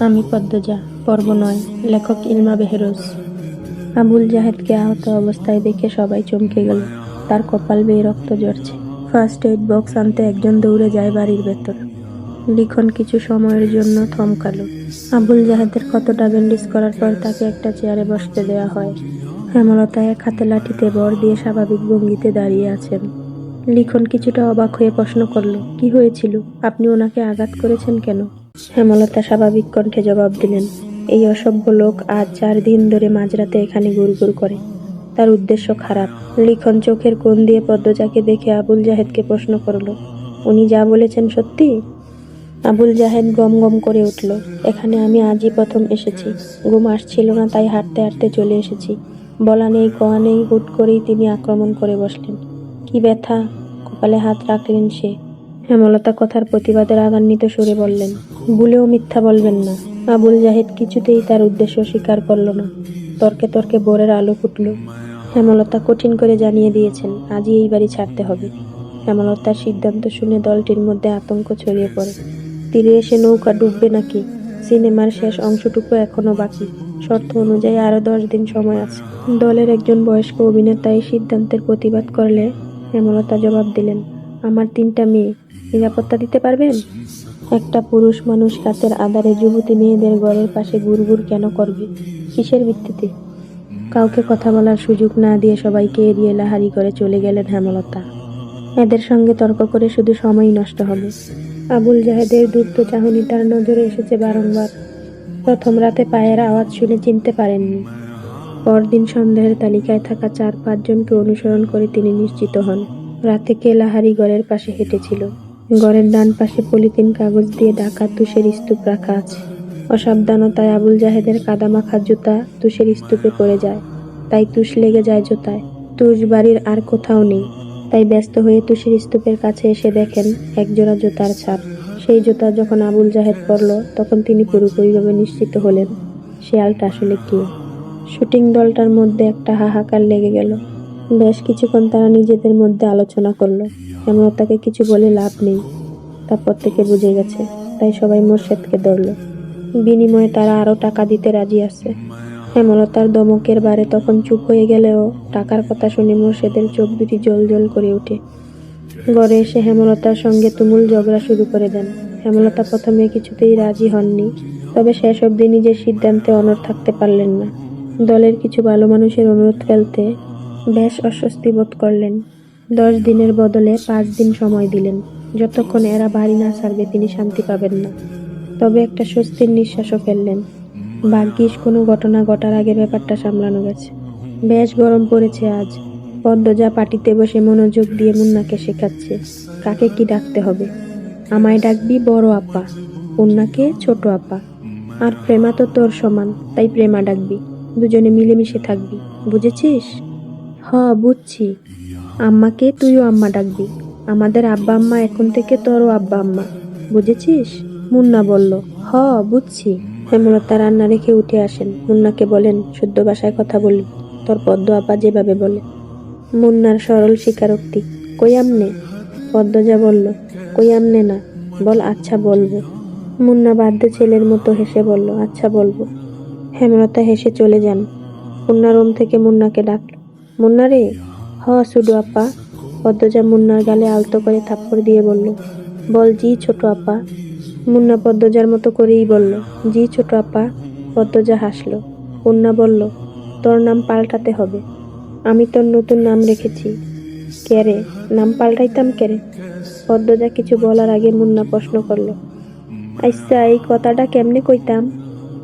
আমি পদ্মজা, পর্ব ৯। লেখক ইলমা বেহরোজ। আবুল জাহেদকে আহত অবস্থায় দেখে সবাই চমকে গেল। তার কপাল বেয়ে রক্ত ঝরছে। ফার্স্ট এইড বক্স আনতে একজন দৌড়ে যায় বাড়ির ভেতর। লিখন কিছু সময়ের জন্য থমকালো। আবুল জাহেদের ক্ষতটা ব্যান্ডেজ করার পর তাকে একটা চেয়ারে বসতে দেওয়া হয়। হেমলতা এক হাতে লাঠিতে ভর দিয়ে স্বাভাবিক ভঙ্গিতে দাঁড়িয়ে আছেন। লিখন কিছুটা অবাক হয়ে প্রশ্ন করল, কি হয়েছিল? আপনি ওনাকে আঘাত করেছেন কেন? হেমলতা স্বাভাবিক কণ্ঠে জবাব দিলেন, এই অসভ্য লোক আজ 4 দিন ধরে মাঝরাতে এখানে ঘুরঘুর করে। তার উদ্দেশ্য খারাপ। লিখন চোখের কোণ দিয়ে পদ্মজাকে দেখে আবুল জাহেদকে প্রশ্ন করল, উনি যা বলেছেন সত্যি? আবুল জাহেদ গম গম করে উঠল, এখানে আমি আজই প্রথম এসেছি। ঘুম আসছিল না, তাই হাঁটতে হাঁটতে চলে এসেছি। বলা নেই কওয়া নেই, হুট করেই তিনি আক্রমণ করে বসলেন। কি ব্যথা! কপালে হাত রাখলেন সে। হেমলতা কথার প্রতিবাদে রাগান্বিত সুরে বললেন, ভুলেও মিথ্যা বলবেন না। আবুল জাহেদ কিছুতেই তার উদ্দেশ্য স্বীকার করল না। তর্কে তর্কে ভোরের আলো ফুটল। হেমলতা কঠিন করে জানিয়ে দিয়েছেন, আজই এই বাড়ি ছাড়তে হবে। হেমলতার সিদ্ধান্ত শুনে দলটির মধ্যে আতঙ্ক ছড়িয়ে পড়ে। তীরে এসে নৌকা ডুববে নাকি? সিনেমার শেষ অংশটুকু এখনো বাকি। শর্ত অনুযায়ী আরো 10 দিন সময় আছে। দলের একজন বয়স্ক অভিনেতা এই সিদ্ধান্তের প্রতিবাদ করলে হেমলতা জবাব দিলেন, আমার 3টা মেয়ে, নিরাপত্তা দিতে পারবেন? একটা পুরুষ মানুষ রাতের আঁধারে যুবতী মেয়েদের ঘরের পাশে ঘুরঘুর কেন করবে? কিসের ভিত্তিতে? কাউকে কথা বলার সুযোগ না দিয়ে সবাইকে এড়িয়ে লাহারি করে চলে গেলেন হেমলতা। এদের সঙ্গে তর্ক করে শুধু সময়ই নষ্ট হবে। আবুল জাহেদের দ্রুত চাহনি তার নজরে এসেছে বারংবার। প্রথম রাতে পায়ের আওয়াজ শুনে চিনতে পারেননি। পরদিন সন্দেহের তালিকায় থাকা 4-5 জনকে অনুসরণ করে তিনি নিশ্চিত হন, রাতে কে লাহারি ঘরের পাশে হেঁটেছিল। ঘরের ডান পাশে পলিথিন কাগজ দিয়ে ঢাকা তুষের স্তূপ রাখা আছে। অসাবধানতায় আবুল জাহেদের কাদামাখা জুতা তুষের স্তূপে পড়ে যায়, তাই তুষ লেগে যায় জুতায়। তুষ বাড়ির আর কোথাও নেই, তাই ব্যস্ত হয়ে তুষের স্তূপের কাছে এসে দেখেন একজোড়া জুতার ছাপ। সেই জুতা যখন আবুল জাহেদ পরল, তখন তিনি পুরোপুরিভাবে নিশ্চিত হলেন শেয়ালটা আসলে কে। শুটিং দলটার মধ্যে একটা হাহাকার লেগে গেল। বেশ কিছুক্ষণ তারা নিজেদের মধ্যে আলোচনা করলো। হেমলতাকে কিছু বলে লাভ নেই, তা প্রত্যেকে বুঝে গেছে, তাই সবাই মোর্শেদকে ধরল। বিনিময়ে তারা আরো টাকা দিতে রাজি আছে। হেমলতার ধমকের বারে তখন চুপ হয়ে গেলেও টাকার কথা শুনে মোর্শেদের চোখ দুটি জল জল করে ওঠে। ঘরে এসে হেমলতার সঙ্গে তুমুল ঝগড়া শুরু করে দেন। হেমলতা প্রথমে কিছুতেই রাজি হননি, তবে শেষ অবধি নিজের সিদ্ধান্তে অনড় থাকতে পারলেন না। দলের কিছু ভালো মানুষের অনুরোধ ফেলতে বেশ অস্বস্তি বোধ করলেন। 10 দিনের বদলে 5 দিন সময় দিলেন। যতক্ষণ এরা বাড়ি না ছাড়বে তিনি শান্তি পাবেন না। তবে একটা স্বস্তির নিঃশ্বাসও ফেললেন। ভাগ্যিস কোনো ঘটনা ঘটার আগে ব্যাপারটা সামলানো গেছে। বেশ গরম পড়েছে আজ। পদ্মজা পাটিতে বসে মনোযোগ দিয়ে মুন্নাকে শেখাচ্ছে কাকে কি ডাকতে হবে। আমায় ডাকবি বড় আপা, মুন্নাকে ছোট আপা। আর প্রেমা তো তোর সমান, তাই প্রেমা ডাকবি। দুজনে মিলেমিশে থাকবি, বুঝেছিস? হ, বুঝছি। আম্মাকে তুইও আম্মা ডাকবি। আমাদের আব্বা আম্মা এখন থেকে তোরও আব্বা আম্মা, বুঝেছিস? মুন্না বলল, হ, বুঝছি। হেমলতা রান্না রেখে উঠে আসেন। মুন্নাকে বলেন, শুদ্ধ ভাষায় কথা বলবি, তোর পদ্ম আপা যেভাবে বলে। মুন্নার সরল স্বীকারোক্তি, কই আমনে? পদ্মজা বলল, কই আমনে না, বল আচ্ছা বলবো। মুন্না বাধ্য ছেলের মতো হেসে বলল, আচ্ছা বলবো। হেমলতা হেসে চলে যান। মুন্না রুম থেকে মুন্নাকে ডাকল, মুন্না রে। হ সুডু আপা। পদ্মজা মুন্নার গালে আলতো করে থাপ্পড় দিয়ে বলল, বল জি ছোট আপা। মুন্না পদ্মজার মতো করেই বলল, জি ছোট আপা। পদ্মজা হাসল। মুন্না বলল, তোর নাম পাল্টাতে হবে। আমি তোর নতুন নাম রেখেছি। কেরে? নাম পাল্টাইতাম কেরে? পদ্মজা কিছু বলার আগে মুন্না প্রশ্ন করল, আচ্ছা এই কথাটা কেমনে কইতাম?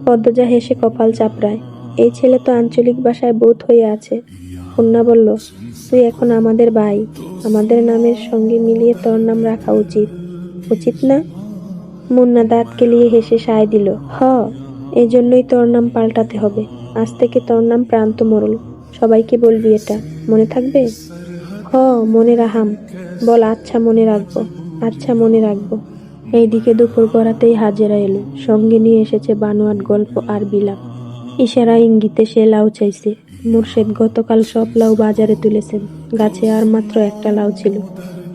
পদ্মজা হেসে কপাল চাপড়ায়, এই ছেলে তো আঞ্চলিক ভাষায় বোধ হয়ে আছে। মুন্না বলল, তুই এখন আমাদের ভাই, আমাদের নামের সঙ্গে মিলিয়ে তোর নাম রাখা উচিত, উচিত না? মুন্না দাঁত কেলিয়ে হেসে সায় দিল, হ, এই জন্যই তোর নাম পাল্টাতে হবে। আজ থেকে তোর নাম প্রান্ত মোড়ল। সবাইকে বলবি এটা, মনে থাকবে? হ, মনে রাহাম। বল আচ্ছা মনে রাখবো। আচ্ছা মনে রাখবো। এইদিকে দুপুর গড়াতেই হাজেরা এলো। সঙ্গে নিয়ে এসেছে বানোয়াট গল্প আর বিলাপ। ইশারা ইঙ্গিতে সে লাউ চাইছে। মুর্শেদ গতকাল সব লাউ বাজারে তুলেছেন, গাছে আর মাত্র একটা লাউ ছিল।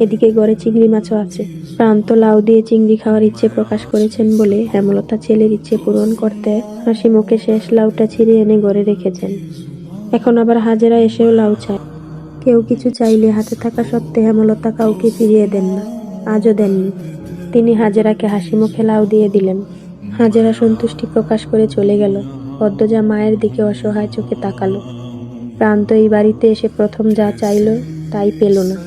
এদিকে ঘরে চিংড়ি মাছও আছে। প্রান্ত লাউ দিয়ে চিংড়ি খাওয়ার ইচ্ছে প্রকাশ করেছেন বলে হেমলতা ছেলের ইচ্ছে পূরণ করতে হাসি মুখে শেষ লাউটা ছিঁড়ে এনে ঘরে রেখেছেন। এখন আবার হাজেরা এসেও লাউ চায়। কেউ কিছু চাইলে হাতে থাকা সত্ত্বে হেমলতা কাউকে ফিরিয়ে দেন না, আজও দেননি। তিনি হাজেরাকে হাসি মুখে লাউ দিয়ে দিলেন। হাজেরা সন্তুষ্টি প্রকাশ করে চলে গেল। পদ্মজা মায়ের দিকে অসহায় চোখে তাকালো। প্রান্ত এই বাড়িতে এসে প্রথম যা চাইল তাই পেল না।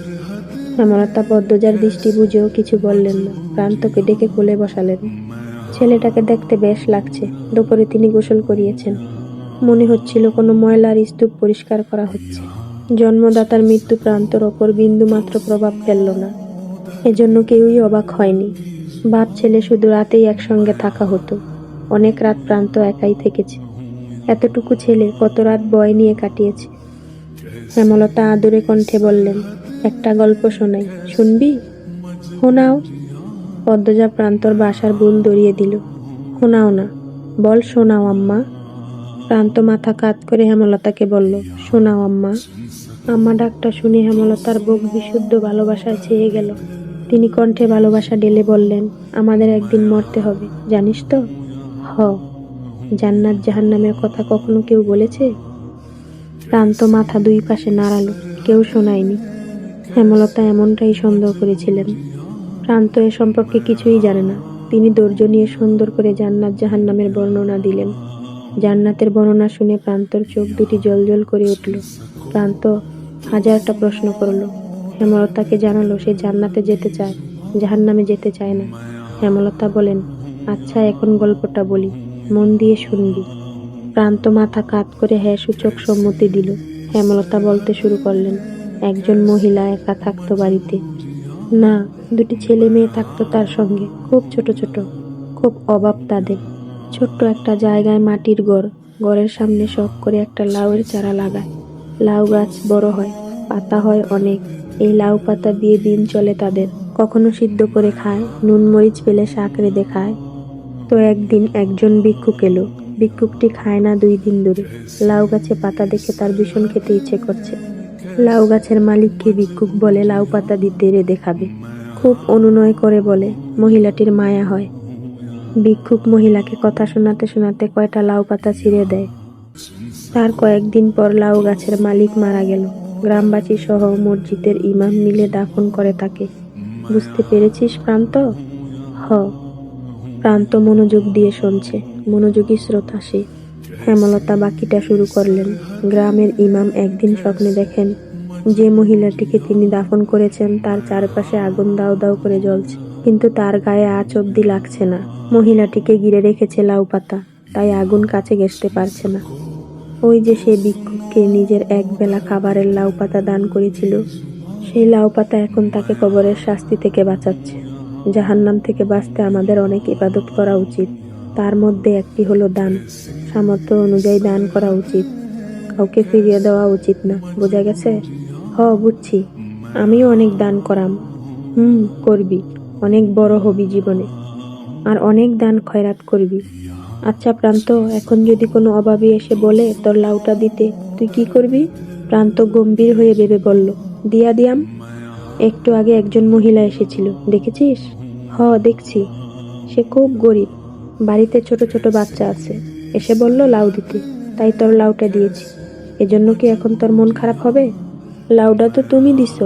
হেমলতা পদ্মজার দৃষ্টি বুঝেও কিছু বললেন না। প্রান্তকে ডেকে কোলে বসালেন। ছেলেটাকে দেখতে বেশ লাগছে। দুপুরে তিনি গোসল করিয়েছেন। মনে হচ্ছিল কোনো ময়লার স্তূপ পরিষ্কার করা হচ্ছে। জন্মদাতার মৃত্যু প্রান্তর ওপর বিন্দু মাত্র প্রভাব ফেলল না। এজন্য কেউই অবাক হয়নি। বাপ ছেলে শুধু রাতেই একসঙ্গে থাকা হতো। অনেক রাত প্রান্ত একাই থেকেছে। এতটুকু ছেলে কত রাত বয় নিয়ে কাটিয়েছে। হেমলতা আদুরে কণ্ঠে বললেন, একটা গল্প শোনাই, শুনবি? শোনাও। পদ্মজা প্রান্তর বাসার বুল ধরিয়ে দিল। শোনাও না, বল শোনাও আম্মা। প্রান্ত মাথা কাত করে হেমলতাকে বলল, শোনাও আম্মা। আম্মা ডাকটা শুনে হেমলতার বুক বিশুদ্ধ ভালোবাসায় ছেয়ে গেল। তিনি কণ্ঠে ভালোবাসা ঢেলে বললেন, আমাদের একদিন মরতে হবে, জানিস তো? হ। জান্নাত জাহান্নামের কথা কখনো কেউ বলেছে? প্রান্ত মাথা দুই পাশে নাড়ালো। কেউ শোনায়নি। হেমলতা এমনটাই সন্দেহ করেছিলেন। প্রান্ত এ সম্পর্কে কিছুই জানে না। তিনি ধৈর্য নিয়ে সুন্দর করে জান্নাত জাহান্নামের বর্ণনা দিলেন। জান্নাতের বর্ণনা শুনে প্রান্তর চোখ দুটি জ্বলজ্বল করে উঠল। প্রান্ত হাজারটা প্রশ্ন করল। হেমলতাকে জানালো সে জান্নাতে যেতে চায়, জাহান্নামে যেতে চায় না। হেমলতা বলেন, আচ্ছা এখন গল্পটা বলি, মন দিয়ে শুনবি। প্রান্ত মাথা কাত করে হ্যাঁ সূচক সম্মতি দিল। হেমলতা বলতে শুরু করলেন, একজন মহিলা একা থাকতো বাড়িতে। না, দুটি ছেলে মেয়ে থাকতো তার সঙ্গে, খুব ছোট ছোট, খুব অভাব তাদের। ছোট্ট একটা জায়গায় মাটির ঘর, ঘরের সামনে শখ করে একটা লাউয়ের চারা লাগায়। লাউ গাছ বড় হয়, পাতা হয় অনেক। এই লাউ পাতা দিয়ে দিন চলে তাদের। কখনো সিদ্ধ করে খায়, নুন মরিচ পেলে শাক রেঁধে খায়। তো একদিন একজন ভিক্ষুক এলো। ভিক্ষুকটি খায় না 2 দিন ধরে। লাউ গাছে পাতা দেখে তার ভীষণ খেতে ইচ্ছে করছে। লাউ গাছের মালিককে ভিক্ষুক বলে লাউ পাতা দিতে রেঁধে খাবে। খুব অনুনয় করে বলে, মহিলাটির মায়া হয়। ভিক্ষুক মহিলাকে কথা শোনাতে শোনাতে কয়টা লাউ পাতা ছিঁড়ে দেয়। তার কয়েকদিন পর লাউ গাছের মালিক মারা গেল। গ্রামবাসী সহ মসজিদের ইমাম মিলে দাফন করে তাকে। বুঝতে পেরেছিস প্রান্ত? হ। প্রান্ত মনোযোগ দিয়ে শুনছে, মনোযোগী শ্রোতা সে। হেমলতা বাকিটা শুরু করলেন। গ্রামের ইমাম একদিন স্বপ্নে দেখেন যে মহিলাটিকে তিনি দাফন করেছেন তার চারপাশে আগুন দাউ দাউ করে জ্বলছে, কিন্তু তার গায়ে আঁচ অব্দি লাগছে না। মহিলাটিকে ঘিরে রেখেছে লাউ পাতা, তাই আগুন কাছে ঘেঁষতে পারছে না। ওই যে সে ভিক্ষুককে নিজের একবেলা খাবারের লাউ পাতা দান করেছিল, সেই লাউ পাতা এখন তাকে কবরের শাস্তি থেকে বাঁচাচ্ছে। জাহান্নাম থেকে বাঁচতে আমাদের অনেক ইবাদত করা উচিত। তার মধ্যে একটি হলো দান। সামর্থ্য অনুযায়ী দান করা উচিত, কাউকে ফিরিয়ে দেওয়া উচিত না। বোঝা গেছে? হ, বুঝছি। আমিও অনেক দান করাম। করবি, অনেক বড় হবি জীবনে, আর অনেক দান খয়রাত করবি। আচ্ছা প্রান্ত, এখন যদি কোনো অভাবী এসে বলে তোর লাউটা দিতে, তুই কি করবি? প্রান্ত গম্ভীর হয়ে ভেবে বলল, দিয়া দিয়াম। একটু আগে একজন মহিলা এসেছিল, দেখেছিস? হ, দেখছি। সে খুব গরিব, বাড়িতে ছোট ছোট বাচ্চা আছে। এসে বলল লাউ দিতে, তাই তোর লাউটা দিয়েছি। এজন্য কি এখন তোর মন খারাপ হবে? লাউডা তো তুমি দিছ,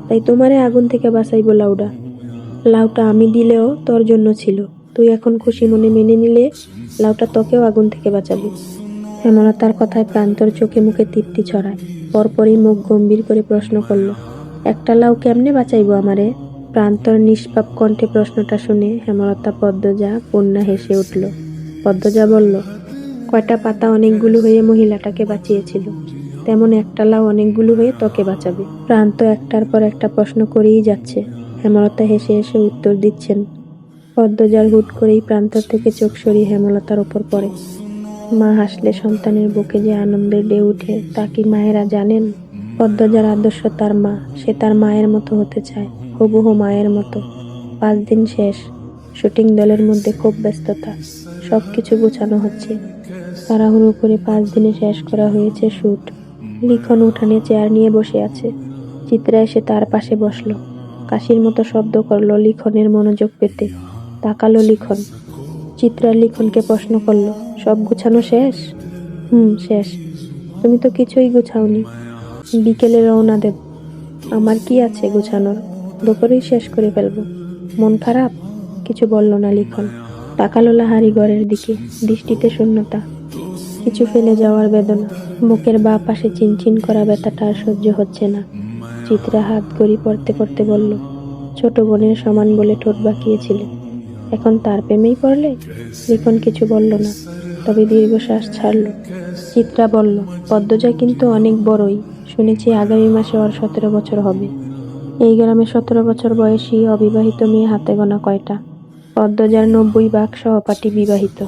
তাই তোমারে আগুন থেকে বাঁচাইব লাউডা। লাউটা আমি দিলেও তোর জন্য ছিল, তুই এখন খুশি মনে মেনে নিলে লাউটা তোকেও আগুন থেকে বাঁচাবে। হেমলতার কথায় প্রান্তর চোখে মুখে তৃপ্তি ছড়ায়। পরপরই মুখ গম্ভীর করে প্রশ্ন করল, একটা লাউ কেমনে বাঁচাইব আমারে? প্রান্তর নিষ্পাপ কণ্ঠে প্রশ্নটা শুনে হেমলতা পদ্মজা কন্যা হেসে উঠল। পদ্মজা বলল, কয়টা পাতা অনেকগুলো হয়ে মহিলাটাকে বাঁচিয়েছিল, তেমন একটা লাউ অনেকগুলো হয়ে তোকে বাঁচাবে। প্রান্ত একটার পর একটা প্রশ্ন করেই যাচ্ছে। হেমলতা হেসে হেসে উত্তর দিচ্ছেন। পদ্মজার হুট করেই প্রান্তর থেকে চোখ সরিয়ে হেমলতার ওপর পড়ে। মা হাসলে সন্তানের বুকে যে আনন্দের ঢেউ উঠে তা কি মায়েরা জানেন? পদ্মজার আদর্শ তার মা, সে তার মায়ের মতো হতে চায়, হুবহু মায়ের মতো। 5 দিন শেষ। শুটিং দলের মধ্যে খুব ব্যস্ততা, সবকিছু গোছানো হচ্ছে। তাড়াহুড়ো করে 5 দিনে শেষ করা হয়েছে শুট। লিখন উঠানে চেয়ার নিয়ে বসে আছে। চিত্রা এসে তার পাশে বসলো। কাশির মতো শব্দ করলো লিখনের মনোযোগ পেতে। তাকালো লিখন। চিত্রা লিখনকে প্রশ্ন করলো, সব গুছানো শেষ? শেষ। তুমি তো কিছুই গুছাওনি। বিকেলে রওনা দেব। আমার কি আছে গুছানোর? দুপুরেই শেষ করে ফেলবো। মন খারাপ? কিছু বলল না লিখন। তাকালো লাহারি ঘরের দিকে, দৃষ্টিতে শূন্যতা, কিছু ফেলে যাওয়ার বেদনা। বুকের বাঁ পাশে চিনচিন করা ব্যথাটা আর সহ্য হচ্ছে না। চিত্রা হাত ঘড়ি পড়তে পড়তে বলল, ছোট বোনের সমান বলে ঠোঁট বাঁকিয়েছিলে, এখন তার প্রেমেই পড়লে? লিখন কিছু বলল না, তবে দীর্ঘশ্বাস ছাড়ল। চিত্রা বলল, পদ্মজা কিন্তু অনেক বড়ই, শুনেছি আগামী মাসে ওর 17 বছর হবে। এই গ্রামে 17 বছর বয়সী অবিবাহিত মেয়ে হাতে গোনা কয়টা? পদ্মজার 90% সহপাঠী বিবাহিত।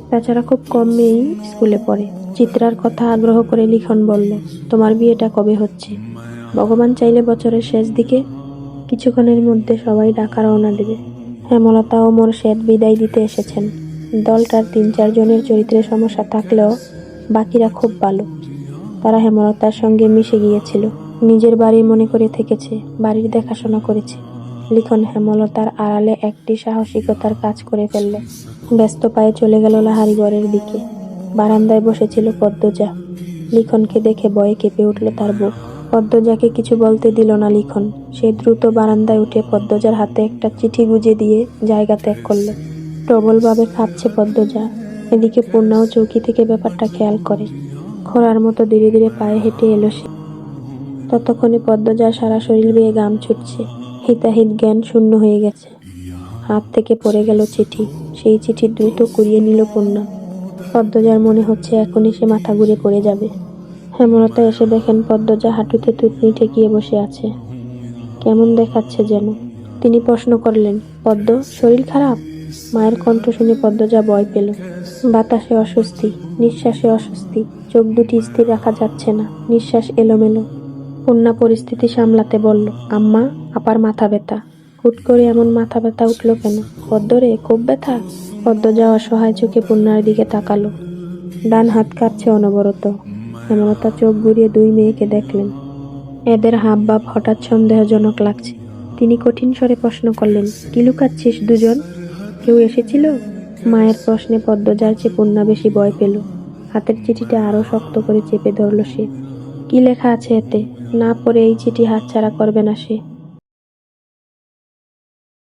তাছাড়া খুব কম মেয়েই স্কুলে পড়ে। চিত্রার কথা আগ্রহ করে লিখন বলল, তোমার বিয়েটা কবে হচ্ছে? ভগবান চাইলে বছরের শেষ দিকে। কিছুক্ষণের মধ্যে সবাই ঢাকা রওনা দেবে। হেমলতা ও মোরশেদ বিদায় দিতে এসেছেন। দলটার 3-4 জনের চরিত্রে সমস্যা থাকলেও বাকিরা খুব ভালো। তারা হেমলতার সঙ্গে মিশে গিয়েছিল, নিজের বাড়ি মনে করে থেকেছে, বাড়ির দেখাশোনা করেছে। লিখন হেমলতার আড়ালে একটি সাহসিকতার কাজ করে ফেলল। ব্যস্ত পায়ে চলে গেল লাহারি ঘরের দিকে। বারান্দায় বসেছিল পদ্মজা। লিখনকে দেখে ভয়ে কেঁপে উঠল তার বুক। পদ্মজাকে কিছু বলতে দিল না লিখন। সে দ্রুত বারান্দায় উঠে পদ্মজার হাতে একটা চিঠি গুজে দিয়ে জায়গা ত্যাগ করল। প্রবলভাবে কাঁপছে পদ্মজা। এদিকে পূর্ণাও চৌকি থেকে ব্যাপারটা খেয়াল করে। খরার মতো ধীরে ধীরে পায়ে হেঁটে এলো সে। ততক্ষণে পদ্মজার সারা শরীর বেয়ে ঘাম ছুটছে। হিতাহিত জ্ঞান শূন্য হয়ে গেছে। হাত থেকে পড়ে গেল চিঠি। সেই চিঠি দ্রুত কুড়িয়ে নিল পূর্ণা। পদ্মজার মনে হচ্ছে এখনই সে মাথা ঘুরে পড়ে যাবে। হেমলতা এসে দেখেন পদ্মজা হাঁটুতে থুতনি ঠেকিয়ে বসে আছে। কেমন দেখাচ্ছে যেন। তিনি প্রশ্ন করলেন, পদ্ম, শরীর খারাপ? মায়ের কণ্ঠ শুনে পদ্মজা ভয় পেল। বাতাসে অস্বস্তি, নিঃশ্বাসে অস্বস্তি, চোখ দুটি স্থির রাখা যাচ্ছে না, নিঃশ্বাস এলোমেলো। পূর্ণা পরিস্থিতি সামলাতে বলল, আম্মা, আপার মাথা ব্যথা। হুট করে এমন মাথা ব্যথা উঠল কেন? পদ্মরে, খুব ব্যথা? পদ্মজা অসহায় চোখে পূর্ণার দিকে তাকালো। ডান হাত কাঁপছে অনবরত। হেমলতা চোখ ঘুরিয়ে 2 মেয়েকে দেখলেন। এদের হাবভাব হঠাৎ সন্দেহজনক লাগছে। তিনি কঠিন স্বরে প্রশ্ন করলেন, কি লুকাচ্ছিস দুজন? কেউ এসেছিল? মায়ের প্রশ্নে পদ্মজার চেয়ে পূর্ণা বেশি ভয় পেল। হাতের চিঠিটা আরো শক্ত করে চেপে ধরল সে। কি লেখা আছে এতে? না পড়ে এই চিঠি হাতছাড়া করবে না সে।